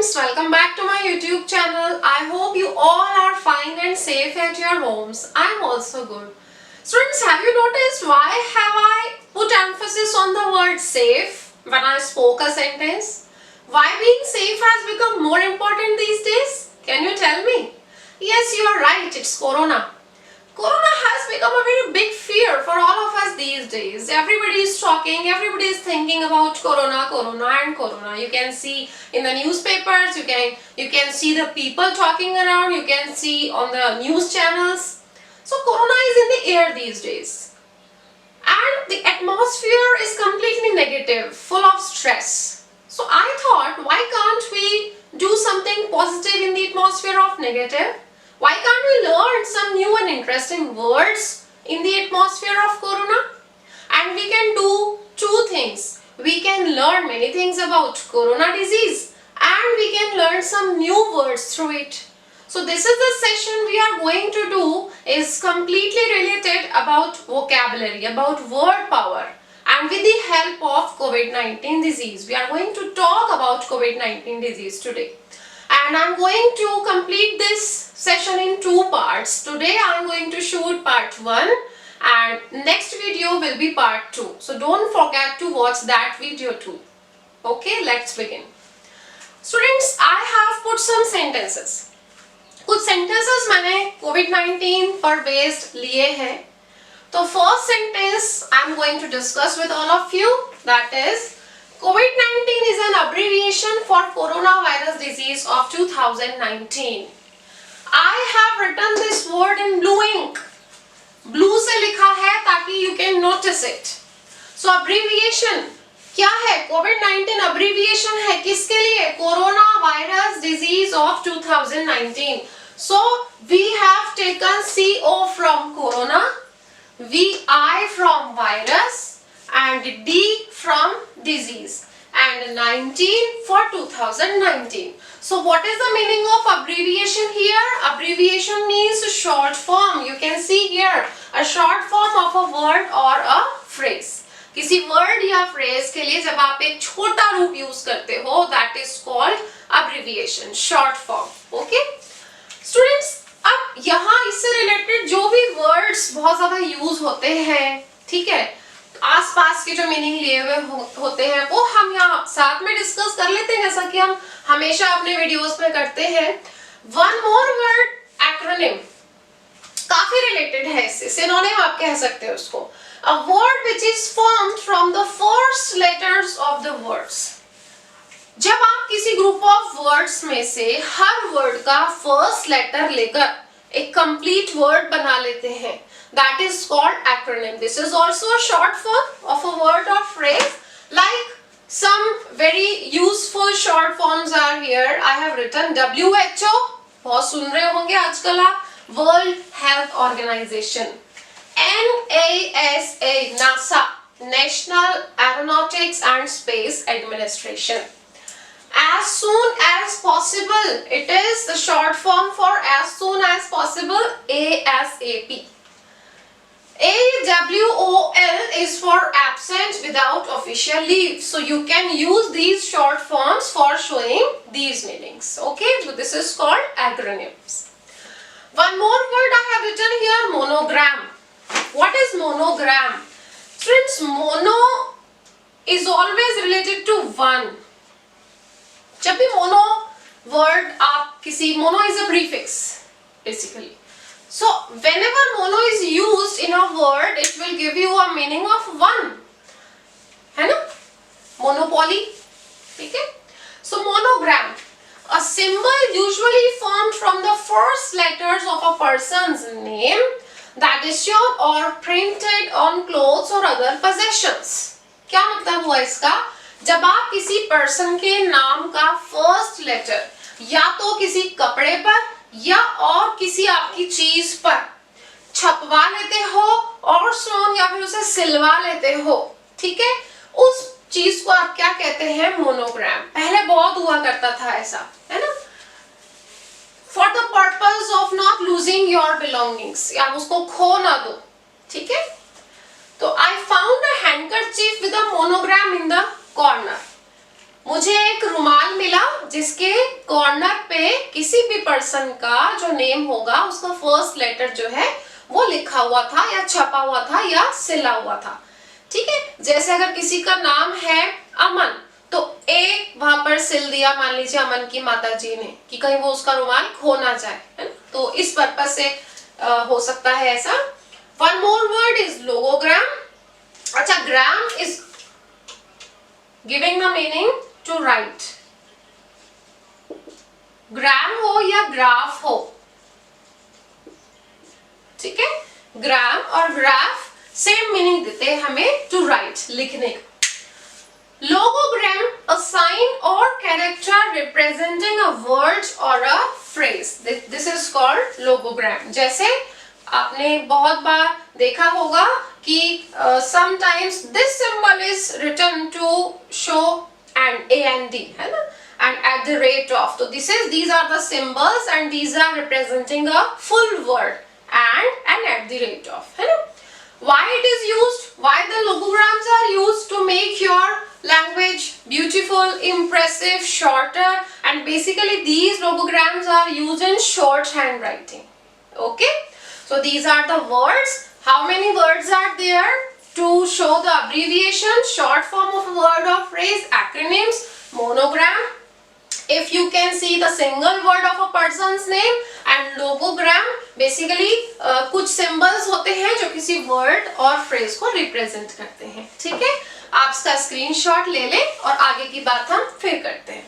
friends, welcome back to my YouTube channel. I hope you all are fine and safe at your homes. I am also good. Students, have you noticed why have I put emphasis on the word safe when I spoke a sentence? Why being safe has become more important these days? Can you tell me? Yes, you are right, it's Corona. Corona has become a very big fear for all of us these days. Everybody is talking, everybody is thinking about Corona and Corona. You can see in the newspapers, you can see the people talking around, you can see on the news channels. So Corona is in the air these days. And the atmosphere is completely negative, full of stress. So I thought, why can't we do something positive in the atmosphere of negative? Why can't we learn some new and interesting words in the atmosphere of Corona? And we can do two things. We can learn many things about Corona disease and we can learn some new words through it. So this is the session we are going to do is completely related about vocabulary, about word power. And with the help of COVID-19 disease, we are going to talk about COVID-19 disease today. And I'm going to complete this session in two parts. Today I'm going to shoot part 1 and next video will be part 2. So don't forget to watch that video too. Okay, let's begin. Students, I have put some sentences. कुछ sentences मैंने COVID-19 पर based लिए हैं. तो first sentence I'm going to discuss with all of you, that is COVID-19 is an abbreviation for coronavirus disease of 2019. I have written this word in blue ink. Blue से लिखा है ताकि you can notice it. So abbreviation क्या है? COVID-19 abbreviation है किसके लिए? Coronavirus disease of 2019. So we have taken CO from corona, VI from virus, and D from disease, and 19 for 2019. So what is the meaning of abbreviation here? Abbreviation means short form. You can see here a short form of a word or a phrase. किसी word या phrase के लिए जब आप एक छोटा रूप use करते हो, that is called abbreviation, short form. Okay? Students, अब यहाँ इससे related जो भी words बहुत ज़्यादा use होते हैं, ठीक है? आसपास के जो मीनिंग लिए हुए होते हैं वो हम यहाँ साथ में डिस्कस कर लेते हैं जैसा कि हम हमेशा अपने वीडियोस में करते हैं. वन मोर वर्ड एक्रोनिम काफी रिलेटेड है इससे, सिनोनिम आप कह सकते हो उसको. A word which is formed from the first letters of the words. जब आप किसी ग्रुप ऑफ वर्ड्स में से हर वर्ड का फर्स्ट लेटर लेकर एक कंप्लीट वर्ड बना लेते हैं, that is called acronym. This is also a short form of a word or phrase. Like some very useful short forms are here. I have written WHO, बहुत सुन रहे होंगे आजकल आप, World Health Organization. NASA, NASA, National Aeronautics and Space Administration. As soon as possible, it is the short form for as soon as possible, ASAP. AWOL is for absent without official leave. So you can use these short forms for showing these meanings. Okay, so this is called acronyms. One more word I have written here, monogram. What is monogram? Since mono is always related to one. जब भी mono word आप किसी, mono is a prefix basically. So whenever mono is used in a word, it will give you a meaning of one. है ना? Monopoly. ठीक है? So monogram, a symbol usually formed from the first letters of a person's name that is shown or printed on clothes or other possessions. क्या मतलब हुआ इसका? जब आप किसी person के नाम का first letter या तो किसी कपड़े पर या और किसी आपकी चीज पर छपवा लेते हो और स्टोन या फिर उसे सिलवा लेते हो, ठीक है, उस चीज को आप क्या कहते हैं? मोनोग्राम. पहले बहुत हुआ करता था ऐसा, है ना? For the purpose of not losing your belongings, या उसको खो ना दो, ठीक है. तो I found a handkerchief with a monogram in the corner. मुझे एक रुमाल मिला जिसके कॉर्नर पे किसी भी पर्सन का जो नेम होगा उसका फर्स्ट लेटर जो है वो लिखा हुआ था या छपा हुआ था या सिला हुआ था। ठीक है, जैसे अगर किसी का नाम है अमन तो ए वहां पर सिल दिया, मान लीजिए अमन की माता जी ने, कि कहीं वो उसका रुमाल खो ना जाए, है ना। तो इस पर्पज से हो सकता है ऐसा। One more word is logogram. अच्छा, gram is giving the meaning to write. Gram हो या ग्राफ हो, ठीक है, ग्राम और ग्राफ सेम मीनिंग देते हैं हमें, टू राइट, लिखने का। Logogram, a sign or character representing a word or a phrase. This is called logogram. जैसे आपने बहुत बार देखा होगा कि sometimes this symbol is written to show and A and D, है ना, and at the rate of. So these are the symbols and these are representing a full word and at the rate of, है ना. Why it is used? Why the logograms are used? To make your language beautiful, impressive, shorter, and basically these logograms are used in shorthand writing. Okay, so these are the words. How many words are there to show the abbreviation, short form of a word or phrase? Acronyms, monogram, if you can see the single word of a person's name, and logogram basically कुछ symbols होते हैं जो किसी word और phrase को represent करते हैं। ठीक है, आप इसका स्क्रीनशॉट ले लें और आगे की बात हम फिर करते हैं।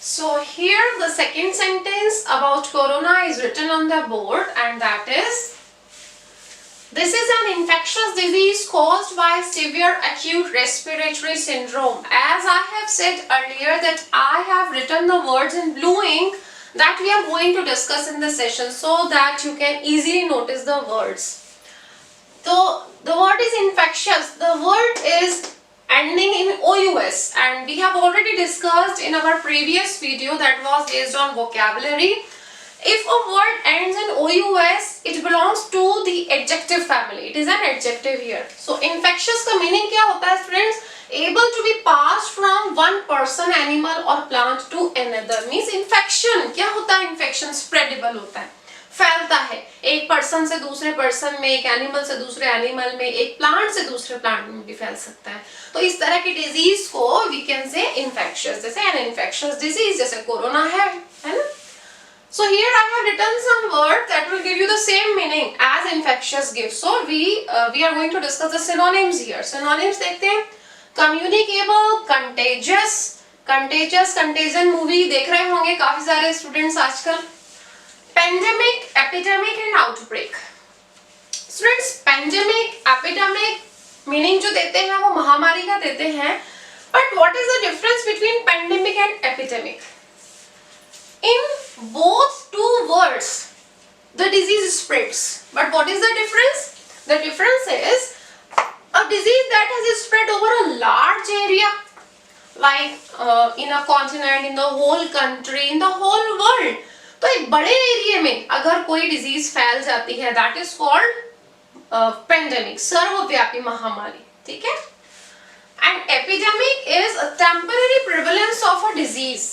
So here the second sentence about corona is written on the board, and that is, this is an infectious disease caused by severe acute respiratory syndrome. As I have said earlier that I have written the words in blue ink that we are going to discuss in the session so that you can easily notice the words. So the word is infectious. The word is ending in OUS, and we have already discussed in our previous video that was based on vocabulary. If a word ends in OUS, it belongs to the adjective family. It is an adjective here. So infectious का meaning क्या होता है friends? Able to be passed from one person, animal or plant to another. Means infection क्या होता है? Infection spreadable होता है, फैलता है एक पर्सन से दूसरे पर्सन में, एक एनिमल से दूसरे एनिमल में, एक प्लांट से दूसरे प्लांट में भी फैल सकता है। तो इस तरह की डिजीज को वी कैन से इन्फेक्शियस, जैसे एन इन्फेक्शियस डिजीज, जैसे कोरोना है ना। So here I have written some words that will give you the same meaning as infectious gives. So we are going to discuss the synonyms here. Synonyms देखते हैं। Communicable, contagious, contagion movie देख रहे होंगे काफी सारे students आजकल। Pandemic, epidemic and outbreak. Students, pandemic, epidemic meaning जो देते हैं वो महामारी का देते हैं। But what is the difference between pandemic and epidemic? In both two words, the disease spreads. But what is the difference? The difference is a disease that has spread over a large area, like in a continent, in the whole country, in the whole world. तो एक बड़े area में अगर कोई disease फैल जाती है, that is called pandemic, सर्वव्यापी महामारी। ठीक है, and epidemic is a temporary prevalence of a disease.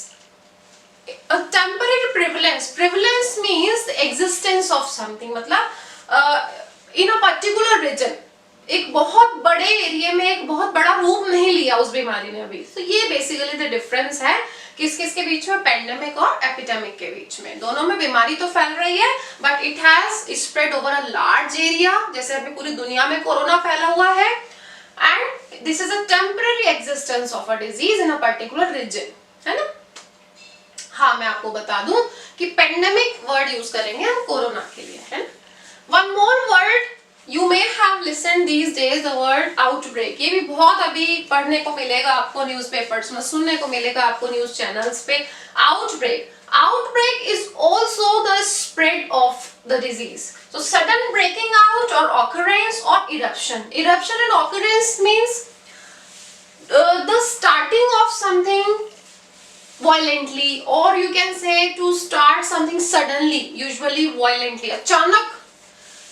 A temporary prevalence. Prevalence means the existence of something. मतलब in a particular region, एक बहुत बड़े एरिया में एक बहुत बड़ा रूप नहीं लिया उस बीमारी ने अभी। तो ये बेसिकली द डिफरेंस है किस के बीच में, पेंडेमिक और एपिडेमिक के बीच में। दोनों में बीमारी तो फैल रही है but it has spread over a large area, जैसे अभी पूरी दुनिया में कोरोना फैला हुआ है, and this is a temporary existence of a disease in a particular region, है ना। हाँ, मैं आपको बता दूं कि पेंडेमिक वर्ड यूज करेंगे हम कोरोना के लिए, है ना। One more word you may have listened these days, the word outbreak. ये भी बहुत अभी पढ़ने को मिलेगा आपको न्यूज़पेपर्स में, सुनने को मिलेगा आपको न्यूज चैनल्स पे। Outbreak, outbreak is also the spread of the disease. So sudden breaking out or occurrence or eruption. Eruption and occurrence means the starting of something violently, or you can say to start something suddenly, usually violently. अचानक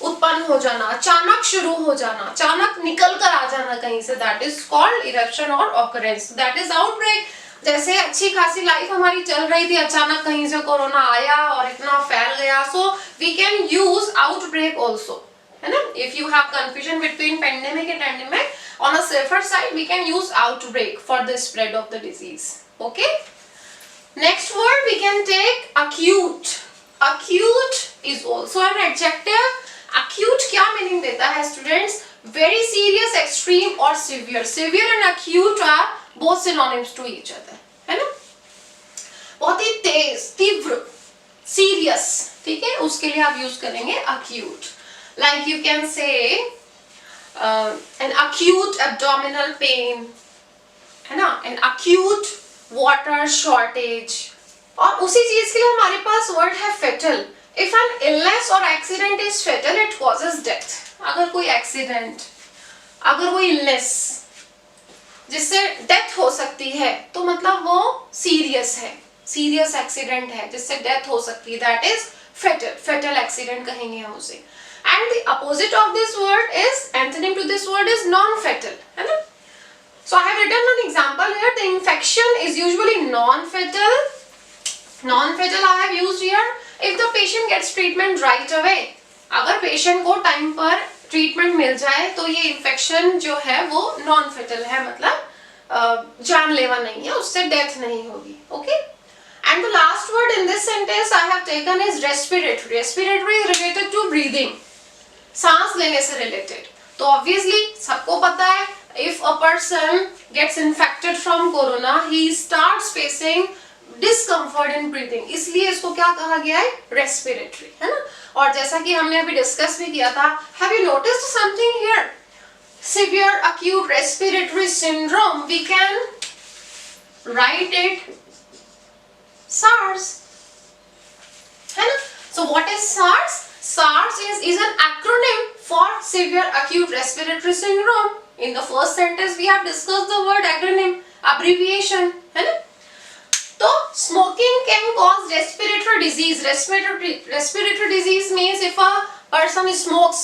उत्पन्न हो जाना, अचानक शुरू हो जाना, अचानक निकल कर आ जाना कहीं से, दैट इज कॉल्ड इरप्शन और ऑकरेंस, दैट इज आउटब्रेक। जैसे अच्छी खासी लाइफ हमारी चल रही थी, अचानक कहीं से कोरोना आया और इतना फैल गया, so we can use outbreak also, है ना। If you have confusion between pandemic and endemic, on a safer side we can use outbreak for the spread of the disease. Okay, next word we can take acute. Acute is also an adjective. Acute क्या meaning देता है students? Very serious, extreme or severe. Severe and acute are both synonyms to each other, है ना। बहुत ही तेज, तीव्र, serious, ठीक है, उसके लिए आप यूज करेंगे acute. Like you can say an acute abdominal pain, है ना, an acute water shortage. और उसी चीज के लिए हमारे पास वर्ड है fatal. If an illness or accident is fatal, it causes death. अगर कोई एक्सीडेंट, अगर कोई illness जिससे डेथ हो सकती है, तो मतलब वो सीरियस है, सीरियस एक्सीडेंट है जिससे डेथ हो सकती है, that is fatal. Fatal accident कहेंगे हम उसे. And the opposite of this word is, antonym to this word is non-fatal, है ना? So I have written an example here. The infection is usually non-fatal. Non-fatal I have used here. If the patient gets treatment right away, अगर patient को time पर treatment मिल जाए, तो ये infection जो है वो non-fatal है, मतलब जानलेवा नहीं है, उससे death नहीं होगी. Okay? And the last word in this sentence I have taken is respiratory. Respiratory is related to breathing. सांस लेने से रिलेटेड. तो ऑब्वियसली सबको पता है, if a person gets infected from corona, he starts facing discomfort in breathing, इसलिए इसको क्या कहा गया है, रेस्पिरेटरी, है ना। और जैसा कि हमने अभी डिस्कस भी किया था, have you noticed something here, severe acute respiratory syndrome, we can write it SARS, है ना। So what is SARS? SARS is an acronym for severe acute respiratory syndrome. In the first sentence we have discussed the word acronym, abbreviation, है ना। तो smoking can cause respiratory disease. Respiratory disease means if a person smokes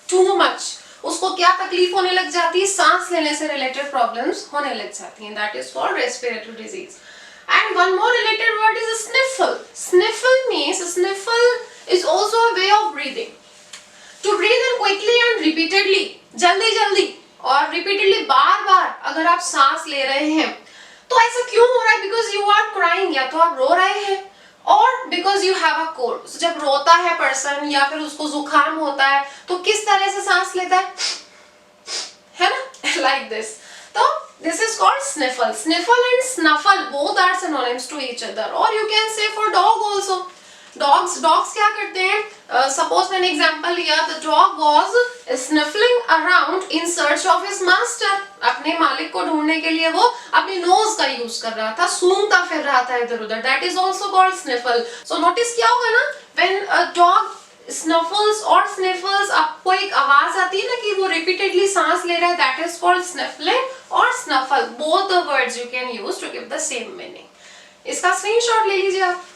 too much, उसको क्या तकलीफ होने लग जाती है, सांस लेने से रिलेटेड प्रॉब्लम्स होने लग जाती हैं, that is called respiratory disease. And one more related word is a sniffle. Sniffle means, sniffle is also a way of breathing. To breathe in quickly and repeatedly, जल्दी जल्दी और repeatedly, बार बार अगर आप सांस ले रहे हैं, तो ऐसा क्यों हो रहा है? Because you are crying, या तो आप रो रहे हैं, और because you have a cold. So, जब रोता है पर्सन या फिर उसको जुकाम होता है, तो किस तरह से सांस लेता है ना, like this. तो this is called sniffle. Sniffle and snuffle both are synonyms to each other. Or you can say for dog also. Dogs क्या करते हैं? Suppose मैंने example लिया, the dog was sniffling around in search of his master. अपने मालिक को ढूंढने के लिए वो अपनी nose का use कर रहा था, सूंघता फिर रहा था इधर उधर. That is also called sniffle. So notice क्या होगा ना, when a dog snuffles or sniffles, आपको एक आवाज आती है ना कि वो repeatedly सांस ले रहा है, that is called sniffling or snuffle. Both the words you can use to give the same meaning. इसका screenshot ले लीजिए आप.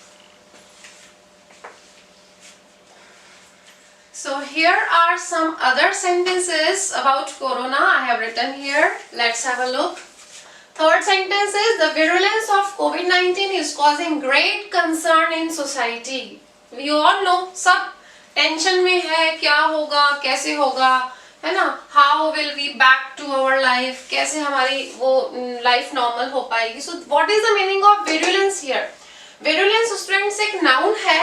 So here are some other sentences about corona I have written here. Let's have a look. Third sentence is, the virulence of COVID-19 is causing great concern in society. We all know, सब tension में है, क्या होगा, कैसे होगा, है ना, how will we back to our life, कैसे हमारी वो लाइफ नॉर्मल हो पाएगी. So what is the meaning of virulence here? Virulence students एक noun है,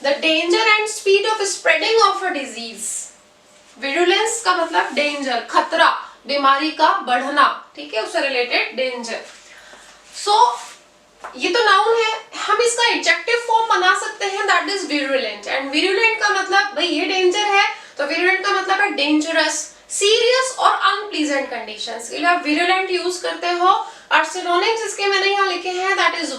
the danger and speed of spreading of a disease. Virulence का मतलब danger, खतरा, बीमारी का बढ़ना, ठीक है, उससे रिलेटेड danger. So ये तो नाउन है, हम इसका एडजेक्टिव फॉर्म बना सकते हैं, that is virulent. And virulent का मतलब भाई ये डेंजर है, तो virulent का मतलब है डेंजरस, सीरियस और अनप्लीजेंट कंडीशंस के लिए आप virulent यूज करते हो. और सिनोनिम्स इसके मैंने यहाँ लिखे हैं, that is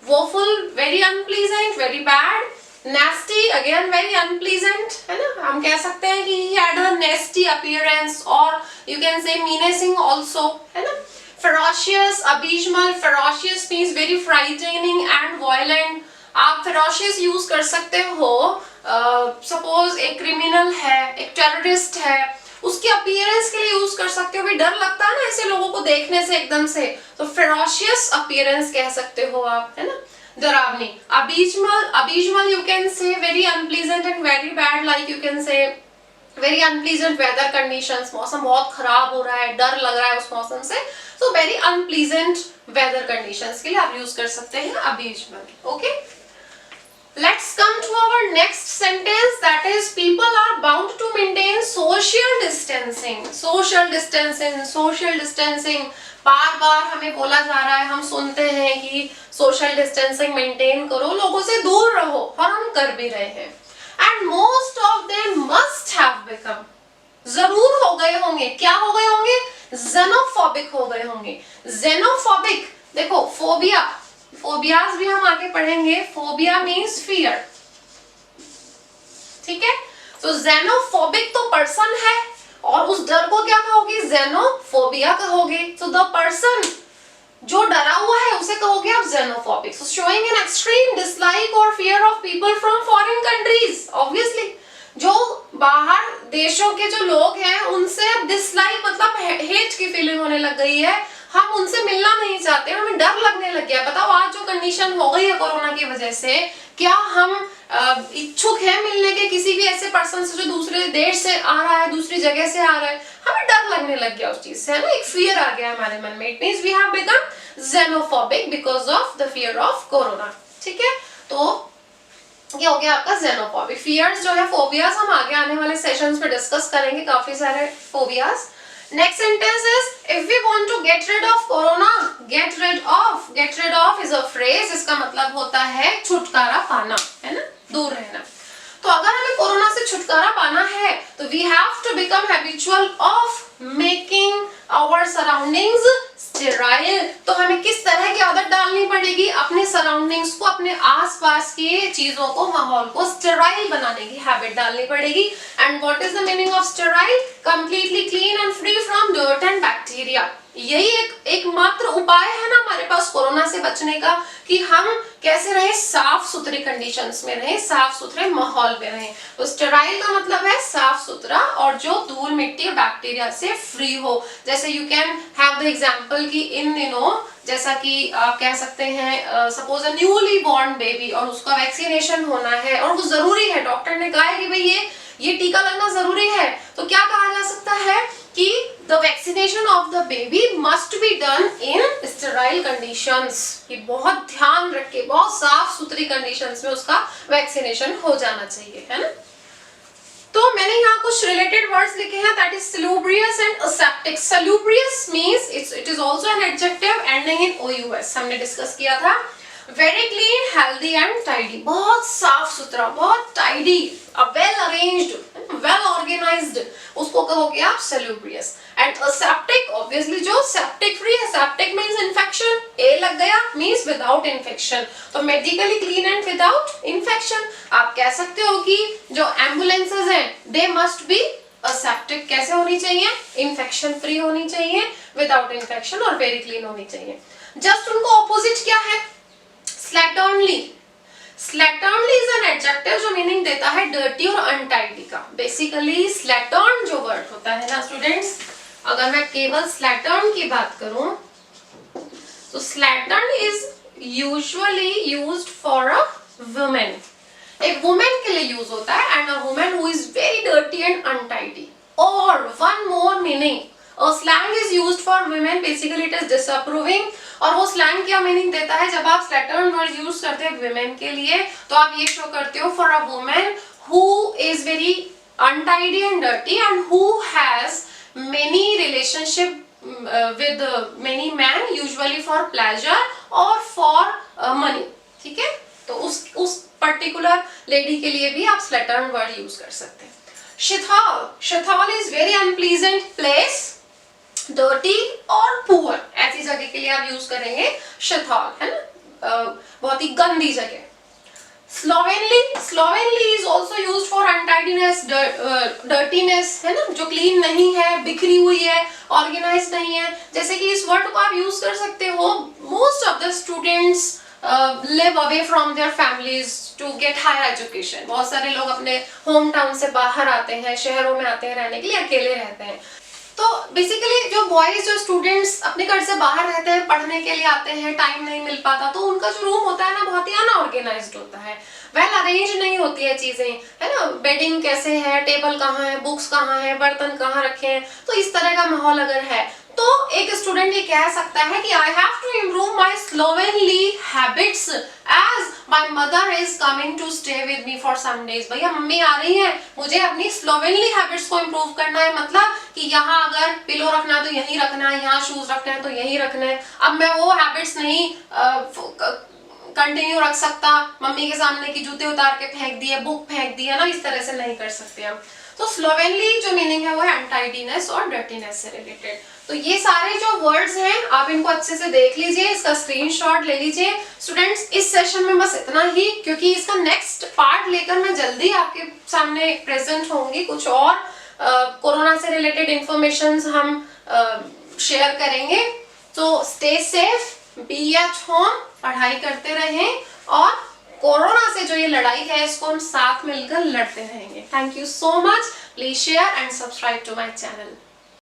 woeful, very unpleasant, very bad, nasty, again very unpleasant, है ना. हम कह सकते हैं कि he had a nasty appearance, और you can say menacing also, है ना. Ferocious, abysmal. Ferocious means very frightening and violent. आप फेरोशियस यूज कर सकते हो, सपोज एक क्रिमिनल है, एक टेररिस्ट है, उसके अपीयरेंस के लिए यूज कर सकते हो। भी डर लगता है ना ऐसे लोगों को देखने से एकदम से, तो फेरोशियस अपीयरेंस कह सकते हो आप, है ना, डरावनी। Abysmal you can say very unpleasant and very bad, like you can say very unpleasant weather conditions, मौसम बहुत खराब हो रहा है, डर लग रहा है उस मौसम से, तो वेरी अनप्लीजेंट वेदर कंडीशंस के लिए आप यूज कर सकते हैं abysmal. Okay, let's come to our next sentence, that is people are bound to maintain social distancing. social distancing बार बार हमें बोला जा रहा है, हम सुनते हैं कि सोशल डिस्टेंसिंग मेंटेन करो, लोगों से दूर रहो, और हम कर भी रहे हैं। And most of them must have become, जरूर हो गए होंगे, क्या हो गए होंगे, xenophobic हो गए होंगे। xenophobic, देखो फोबिया, फोबियाज भी हम आगे पढ़ेंगे। फोबिया मीन्स फियर, ठीक है। तो xenophobic तो पर्सन है, और उस डर को क्या कहोगे, xenophobia कहोगे। तो द पर्सन जो डरा हुआ है उसे कहोगे आप xenophobic। So showing an extreme dislike or fear of people from foreign countries, obviously जो बाहर देशों के जो लोग हैं उनसे अब डिसलाइक मतलब हेट की फीलिंग होने लग गई है, हम उनसे मिलना नहीं चाहते, हमें डर लगने लग गया। बताओ आज जो कंडीशन हो गई है कोरोना की वजह से, क्या हम इच्छुक हैं मिलने के किसी भी ऐसे पर्सन से जो दूसरे देश से आ रहा है, दूसरी जगह से आ रहा है, हमें डर लगने लग गया उस चीज से, है ना, एक फियर आ गया हमारे मन में। It means we have become xenophobic because of the fear of corona, ठीक है। तो ये हो गया आपका xenophobic। फियर्स जो है, फोबियाज हम आगे आने वाले सेशंस में डिस्कस करेंगे, काफी सारे phobias. Next sentence is if we want to get rid of corona, get rid of is a phrase, इसका मतलब होता है छुटकारा पाना, है ना, दूर रहना। तो अगर हमें कोरोना से छुटकारा पाना है तो we have to become habitual of making our surroundings sterile। तो हमें किस तरह की आदत डालनी पड़ेगी, अपने सराउंडिंग्स को, अपने आसपास की चीजों को, माहौल को स्टेराइल बनाने की हैबिट डालनी पड़ेगी। And what is the meaning of sterile, completely clean and free from dirt and bacteria. यही एकमात्र उपाय है ना हमारे पास कोरोना से बचने का, कि हम कैसे रहे, साफ सुथरी कंडीशंस में रहे, साफ सुथरे माहौल में रहे। तो स्टेराइल का मतलब है साफ सुथरा और जो धूल मिट्टी और बैक्टीरिया से फ्री हो। जैसे you can have the example कि इन दिनों जैसा कि आप कह सकते हैं suppose a newly born baby और उसका वैक्सीनेशन होना है और वो जरूरी है, डॉक्टर ने कहा है कि भाई ये टीका लगना जरूरी है, तो क्या कहा जा सकता है कि the vaccination of the baby must be done in sterile conditions। ये बहुत ध्यान रख के बहुत साफ सुथरी कंडीशंस में उसका वैक्सीनेशन हो जाना चाहिए, है ना। तो मैंने यहाँ कुछ रिलेटेड वर्ड्स लिखे हैं, that is salubrious and aseptic। salubrious means it is also an adjective ending in OUS, हमने डिस्कस किया था। Very clean, healthy and tidy, बहुत साफ सुथरा, बहुत tidy, well arranged, well organised, उसको कहोगे आप salubrious। एंड aseptic, ऑब्वियसली जो सेप्टिक फ्री है, सेप्टिक मींस इन्फेक्शन, ए लग गया मींस विदाउट इन्फेक्शन, तो medically clean and without infection. आप कह सकते हो कि जो एम्बुलेंसेज हैं दे मस्ट बी aseptic, कैसे होनी चाहिए, इन्फेक्शन फ्री होनी चाहिए, विदाउट इन्फेक्शन और वेरी क्लीन होनी चाहिए। जस्ट उनको ऑपोजिट क्या है, slatternly। slatternly is an adjective जो मीनिंग देता है डर्टी और अनटाइडी का। बेसिकली slattern जो वर्ड होता है ना स्टूडेंट्स, अगर मैं केवल slattern की बात करूं तो slattern is usually used for a woman। एक वुमेन के लिए यूज होता है, and a woman who is very dirty and untidy. और one more meaning, a slang is used for women, basically it is disapproving। और वो slang क्या meaning देता है, जब आप स्लैटर्न वर्ड यूज करते हैं विमेन के लिए तो आप ये शो करते हो for a woman who is very untidy and dirty and who has many relationship with many man, usually for pleasure और फॉर मनी, ठीक है। तो उस पर्टिकुलर लेडी के लिए भी आप स्लैटर्न वर्ड यूज कर सकते हैं। Shithole, shithole is very unpleasant place, dirty और पुअर, ऐसी जगह के लिए आप यूज करेंगे शिथाल, है ना, बहुत ही गंदी जगह। Slovenly, slovenly is also used for untidiness, dirtiness, है ना, जो क्लीन नहीं है, बिखरी हुई है, ऑर्गेनाइज्ड नहीं है। जैसे कि इस वर्ड को आप यूज कर सकते हो, most of the students live away from their families to get higher education. बहुत सारे लोग अपने होम टाउन से बाहर आते हैं, शहरों में आते हैं रहने के लिए, अकेले रहते हैं। तो बेसिकली जो बॉयज, जो स्टूडेंट्स अपने घर से बाहर रहते हैं, पढ़ने के लिए आते हैं, टाइम नहीं मिल पाता, तो उनका जो रूम होता है ना बहुत ही अनऑर्गेनाइज्ड होता है, वेल अरेंज नहीं होती है चीजें, है ना। बेडिंग कैसे है, टेबल कहाँ है, बुक्स कहाँ है, बर्तन कहाँ रखे हैं, तो इस तरह का माहौल अगर है तो एक स्टूडेंट ये कह सकता है कि I have to improve my slovenly habits as my mother is coming to stay with me for some days. भैया मम्मी आ रही है, मुझे अपनी स्लोवेनली हैबिट्स को इम्प्रूव करना है, मतलब कि यहाँ अगर पिलो रखना है तो यहीं रखना है, यहाँ शूज रखना है तो यहीं रखना है। अब मैं वो हैबिट्स नहीं कंटिन्यू रख सकता, मम्मी के सामने की जूते उतार के फेंक दिए, बुक फेंक दिया ना, इस तरह से नहीं कर सकते हम। तो स्लोवेनली जो मीनिंग है वो है अनटाइडीनेस और डर्टीनेस से रिलेटेड। तो ये सारे जो वर्ड्स हैं आप इनको अच्छे से देख लीजिए, इसका स्क्रीनशॉट ले लीजिए। स्टूडेंट्स इस सेशन में बस इतना ही, क्योंकि इसका नेक्स्ट पार्ट लेकर मैं जल्दी आपके सामने प्रेजेंट होंगी। कुछ और कोरोना से रिलेटेड इंफॉर्मेशन हम शेयर करेंगे। तो stay safe, be at home, पढ़ाई करते रहें और कोरोना से जो ये लड़ाई है इसको हम साथ मिलकर लड़ते रहेंगे। Thank you so much. Please share and subscribe to my channel.